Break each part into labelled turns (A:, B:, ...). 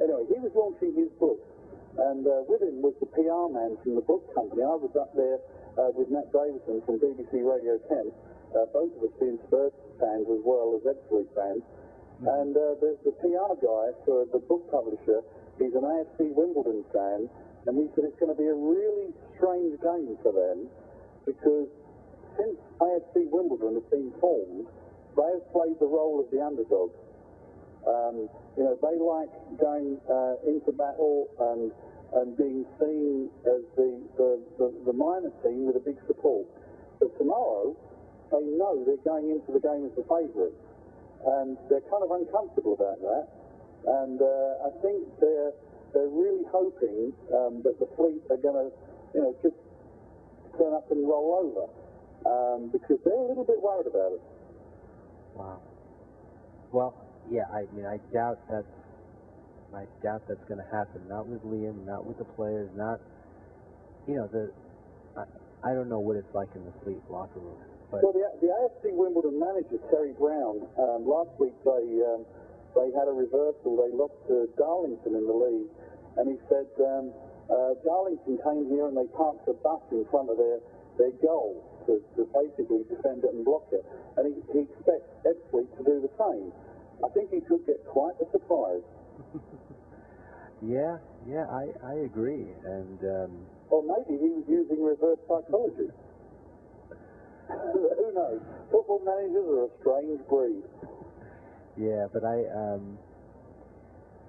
A: Anyway, he was launching his book, and with him was the PR man from the book company. I was up there with Matt Davison from BBC Radio 10, both of us being Spurs fans as well as Ipswich fans. And the PR guy for the book publisher, he's an AFC Wimbledon fan, and he said it's going to be a really strange game for them, because since AFC Wimbledon has been formed, they have played the role of the underdog. You know, they like going into battle and being seen as the minor team with a big support. But tomorrow, they know they're going into the game as the favourite, and they're kind of uncomfortable about that. And I think they're really hoping that the Fleet are going to, you know, just turn up and roll over, because they're a little bit worried about it.
B: Wow. Well, yeah, I mean, I doubt that's going to happen. Not with Liam, not with the players, not, you know, I don't know what it's like in the Fleet locker room. But
A: well, the AFC Wimbledon manager, Terry Brown, last week they had a reversal. They lost to Darlington in the league, and he said Darlington came here and they parked a bus in front of their goal to basically defend it and block it. And he expects Ipswich to do the same. I think he could get quite a surprise.
B: Yeah, I agree. And
A: or maybe he was using reverse psychology. Who knows? Football managers are a strange breed.
B: Yeah, but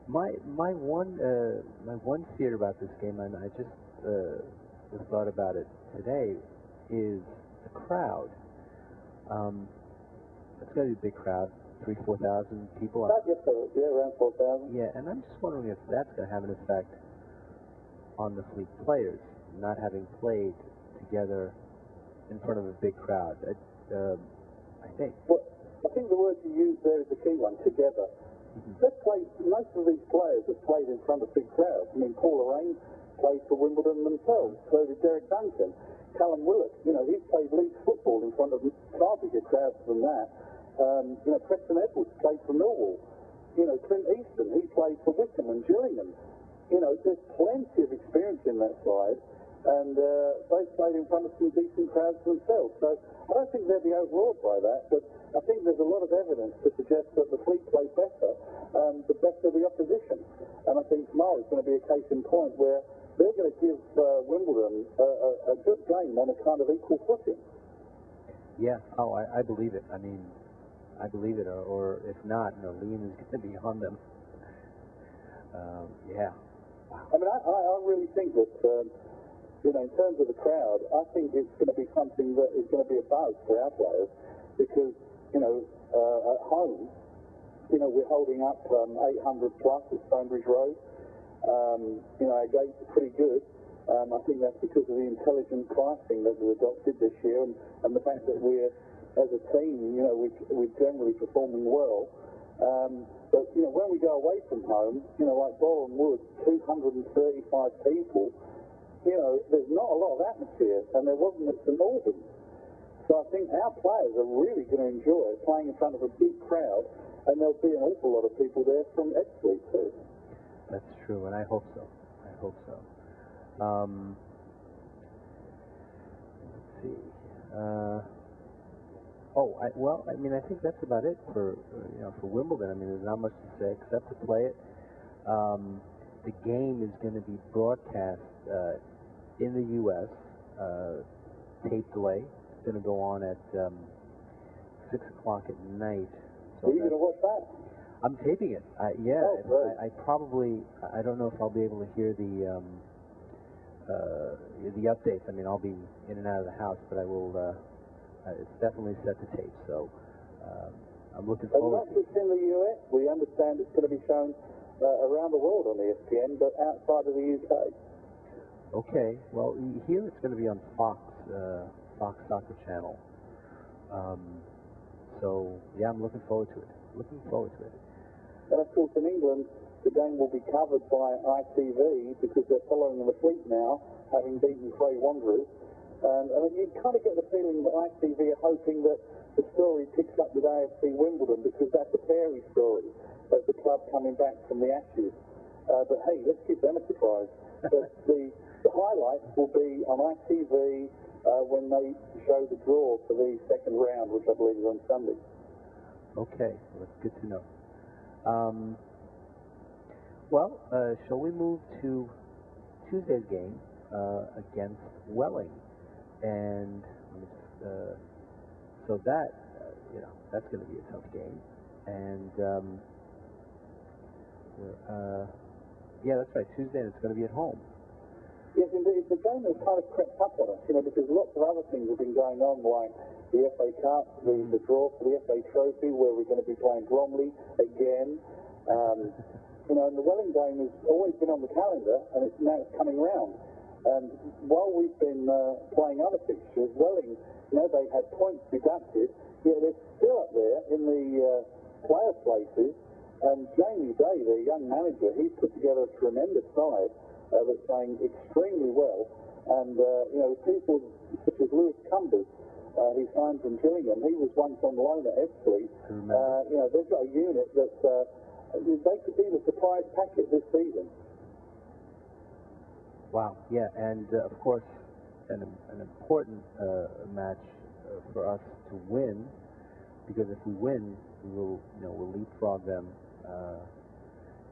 B: my one fear about this game, and I just thought about it today, is the crowd. It's going to be a big crowd, 3,000-4,000 people.
A: Yeah, around 4,000.
B: Yeah, and I'm just wondering if that's going to have an effect on the Fleet players, not having played together in front of a big crowd. I think.
A: Well, I think the word you used there is the key one, together. Most of these players have played in front of big crowds. I mean, Paul Lorraine played for Wimbledon themselves, so did Derek Duncan. Callum Willett, you know, he's played league football in front of far bigger crowds than that. You know, Preston Edwards played for Millwall. You know, Clint Easton, he played for Wickham and Gillingham. You know, there's plenty of experience in that side, and they've played in front of some decent crowds themselves. So I don't think they'll be overawed by that, but I think there's a lot of evidence to suggest that the Fleet play better, the better the opposition. And I think tomorrow is going to be a case in point where they're going to give Wimbledon a good game on a kind of equal footing.
B: Yeah, I believe it. I mean, I believe it, or if not, you know, Liam is going to be on them. Yeah. Wow.
A: I mean, I really think that, you know, in terms of the crowd, I think it's going to be something that is going to be a buzz for our players, because, you know, at home, you know, we're holding up 800 plus at Stonebridge Road. You know, our gates are pretty good. I think that's because of the intelligent pricing that we adopted this year, and the fact that we're, as a team, you know, we're generally performing well. But, you know, when we go away from home, you know, like Boreham Wood, 235 people, you know, there's not a lot of atmosphere, and there wasn't at St Albans. So I think our players are really going to enjoy playing in front of a big crowd, and there'll be an awful lot of people there from Ipswich too.
B: That's true, and I hope so. I hope so. Let's see. Well, I mean, I think that's about it for for Wimbledon. I mean, there's not much to say except to play it. The game is going to be broadcast in the U.S. Tape delay. It's going to go on at 6 o'clock at night. So
A: are you going to watch that?
B: I'm taping it. Yeah.
A: Oh,
B: I probably. I don't know if I'll be able to hear the updates. I mean, I'll be in and out of the house, but I will. It's definitely set to tape, so I'm looking forward to it.
A: Not just in the US, we understand it's going to be shown around the world on ESPN, but outside of the UK.
B: Okay, well, here it's going to be on Fox Soccer Channel. So, yeah, I'm looking forward to it.
A: And, of course, in England, the game will be covered by ITV because they're following the Fleet now, having beaten Cray Wanderers. And you kind of get the feeling that ITV are hoping that the story picks up with AFC Wimbledon, because that's a fairy story of the club coming back from the ashes. But hey, let's give them a surprise. But the highlights will be on ITV when they show the draw for the second round, which I believe is on Sunday.
B: Okay, well, that's good to know. Well, shall we move to Tuesday's game against Welling? And let me just, so that, that's going to be a tough game. And, yeah, that's right, Tuesday, and it's going to be at home.
A: Yes, indeed. The game has kind of crept up on us, because lots of other things have been going on, like the FA Cup, the draw for the FA Trophy, where we're going to be playing Bromley again. And the Welling game has always been on the calendar, and now it's coming round. And while we've been playing other fixtures, Welling, they had points deducted, yet they're still up there in the player places. And Jamie Day, the young manager, he's put together a tremendous side that's playing extremely well. And, people such as Lewis Cumbers, he signed from Gillingham. He was once on loan at Ebbsfleet. They've got a unit that they could be the surprise packet this season. Wow,
B: yeah, and of course, an important match for us to win, because if we win, we'll leapfrog them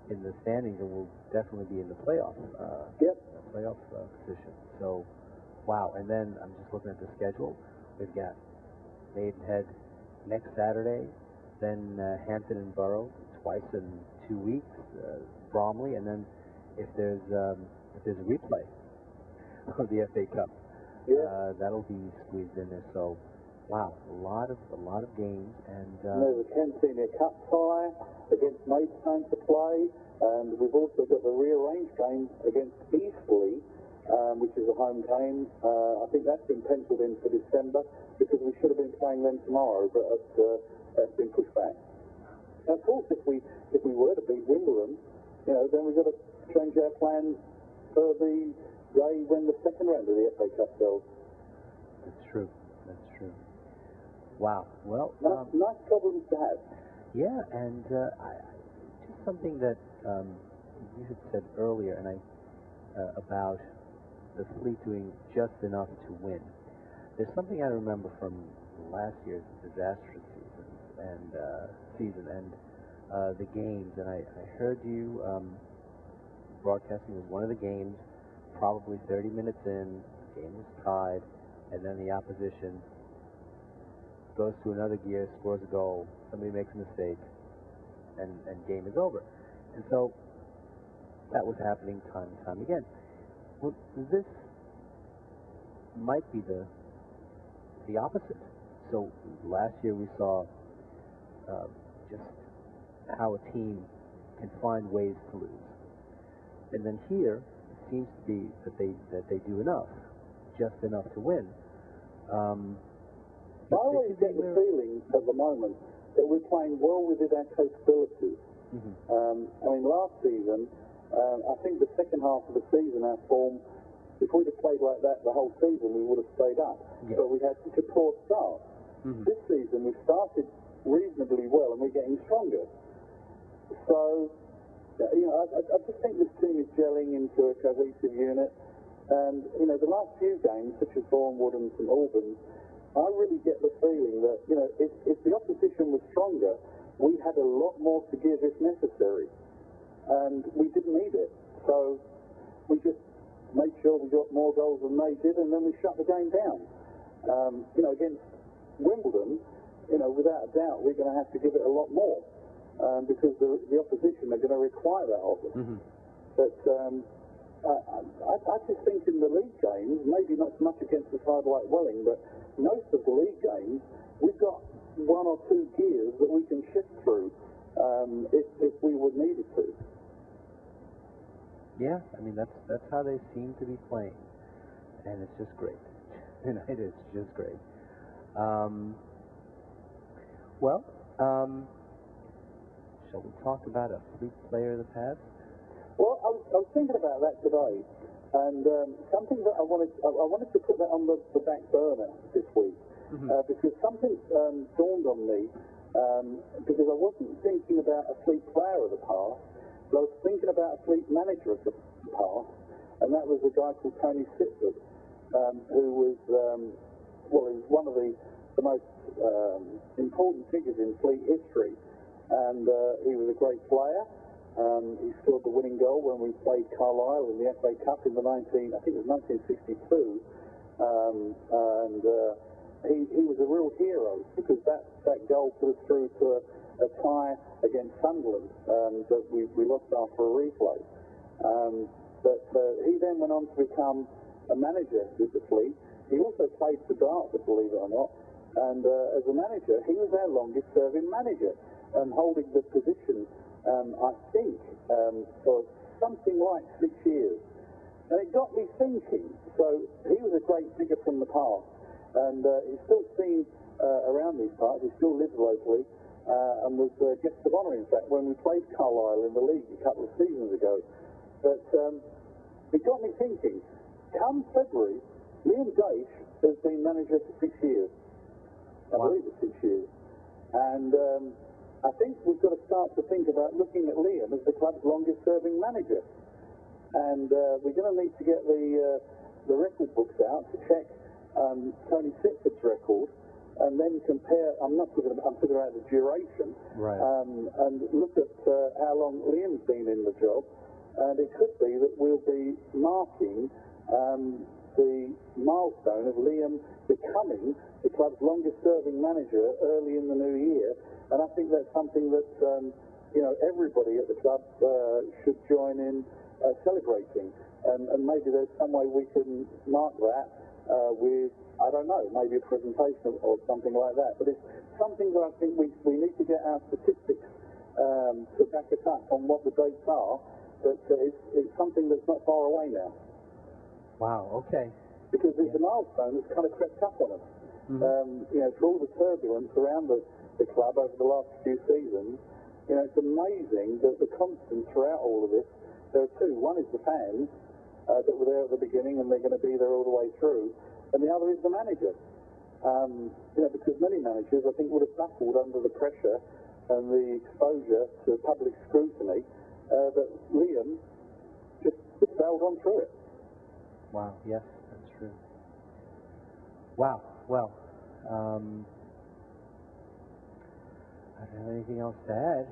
B: in the standings, and we'll definitely be in the playoff position. So, wow, and then I'm just looking at the schedule. We've got Maidenhead next Saturday, then Hampton and Borough twice in 2 weeks, Bromley, and then if there's a replay of the FA Cup, that'll be squeezed in there. So, wow, a lot of games, and
A: there's a Kent Senior Cup tie against Maidstone to play, and we've also got the rearranged game against Eastleigh, which is a home game. I think that's been penciled in for December because we should have been playing them tomorrow, but that's been pushed back. And of course, if we were to beat Wimbledon, then we've got to change our plan for the day when the second round of the FA Cup goes.
B: That's true. Wow. Well,
A: nice problems to have.
B: Yeah, and just something that you had said earlier, and about the Fleet doing just enough to win. There's something I remember from last year's disastrous season and the games, and I heard you broadcasting was one of the games, probably 30 minutes in, the game was tied, and then the opposition goes to another gear, scores a goal, somebody makes a mistake, and game is over. And so that was happening time and time again. Well, this might be the opposite. So last year we saw just how a team can find ways to lose, and then here it seems to be that they do enough, just enough to win.
A: I always get the feeling at the moment that we're playing well within our capabilities. Last season, I think the second half of the season, our form, if we'd have played like that the whole season, we would have stayed up.
B: Yeah.
A: But we had such a poor start. This season, we've started reasonably well, and we're getting stronger. So, I just think this team is gelling into a cohesive unit. And, the last few games, such as Bournemouth and St Albans, I really get the feeling that, if the opposition was stronger, we had a lot more to give if necessary. And we didn't need it. So we just made sure we got more goals than they did, and then we shut the game down. Against Wimbledon, without a doubt, we're going to have to give it a lot more because the opposition are going to require that of us. But I just think in the league games, maybe not so much against a side like Welling, but most of the league games, we've got one or two gears that we can shift through if we would need it to.
B: Yeah, that's how they seem to be playing, and it's just great. It is just great. Shall we talk about a Fleet player of the past?
A: Well, I was thinking about that today, and something that I wanted to put that on the back burner this week, because something dawned on me, because I wasn't thinking about a Fleet player of the past, But I was thinking about a fleet manager of the past, and that was a guy called Tony Sitford, who was, he was one of the most important figures in fleet history, and he was a great player. He scored the winning goal when we played Carlisle in the FA Cup in the 1962, and he was a real hero because that goal put us through to a tie against Sunderland that we lost after a replay. But he then went on to become a manager with the fleet. He also played for Dartford, believe it or not, and as a manager, he was our longest-serving manager, holding the position, I think, for something like 6 years. And it got me thinking. So he was a great figure from the past, and he's still seen around these parts. He still lives locally, and was guest of honour, in fact, when we played Carlisle in the league a couple of seasons ago. But it got me thinking. Come February, Liam Daish has been manager for 6 years. I believe it's 6 years. And I think we've got to start to think about looking at Liam as the club's longest-serving manager. And we're going to need to get the record books out to check Tony Sitford's record, and then compare. I'm talking about the duration,
B: right.
A: And look at how long Liam's been in the job. And it could be that we'll be marking the milestone of Liam becoming the club's longest-serving manager early in the new year. And I think that's something that everybody at the club should join in celebrating. And maybe there's some way we can mark that with, I don't know, maybe a presentation or something like that. But it's something that I think we need to get our statistics to back us up on what the dates are. But it's something that's not far away now.
B: Wow, okay.
A: Because it's a milestone that's kind of crept up on us. Mm-hmm. For all the turbulence around the club over the last few seasons, it's amazing that the constant throughout all of this, there are two. One is the fans that were there at the beginning, and they're going to be there all the way through. And the other is the manager. Because many managers, I think, would have baffled under the pressure and the exposure to public scrutiny, but Liam just sailed on through it.
B: Wow, yes, that's true. Wow, well, I don't have anything else to add.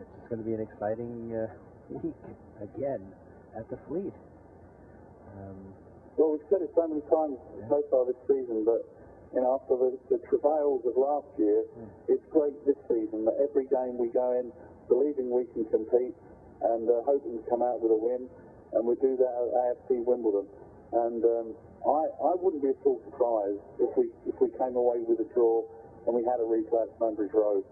B: It's just going to be an exciting week again at the Fleet.
A: Well, we've said it so many times so far this season, but after the travails of last year, it's great this season that every game we go in believing we can compete and hoping to come out with a win, and we do that at AFC Wimbledon. And I wouldn't be at all surprised if we came away with a draw and we had a replay at Stonebridge Road.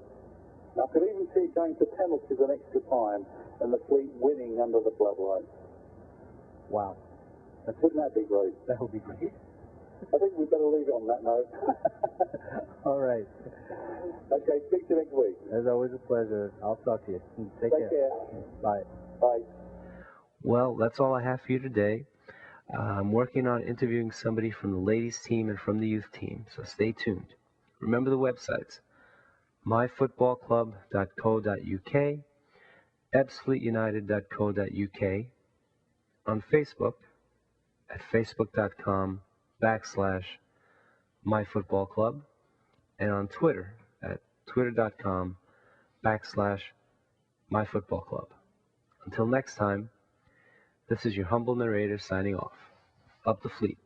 A: I could even see it going to penalties and extra time and the Fleet winning under the floodlights.
B: Wow.
A: Wouldn't that be great?
B: That would be great.
A: I think we'd better leave it on that note.
B: All right.
A: Okay, speak to you next week.
B: As always, a pleasure. I'll talk to you. Take care. Bye.
A: Bye.
B: Well, that's all I have for you today. I'm working on interviewing somebody from the ladies team and from the youth team, so stay tuned. Remember the websites: myfootballclub.co.uk, ebbsfleetunited.co.uk, on Facebook at facebook.com/myfootballclub, and on Twitter at twitter.com/myfootballclub. Until next time, this is your humble narrator signing off. Up the Fleet.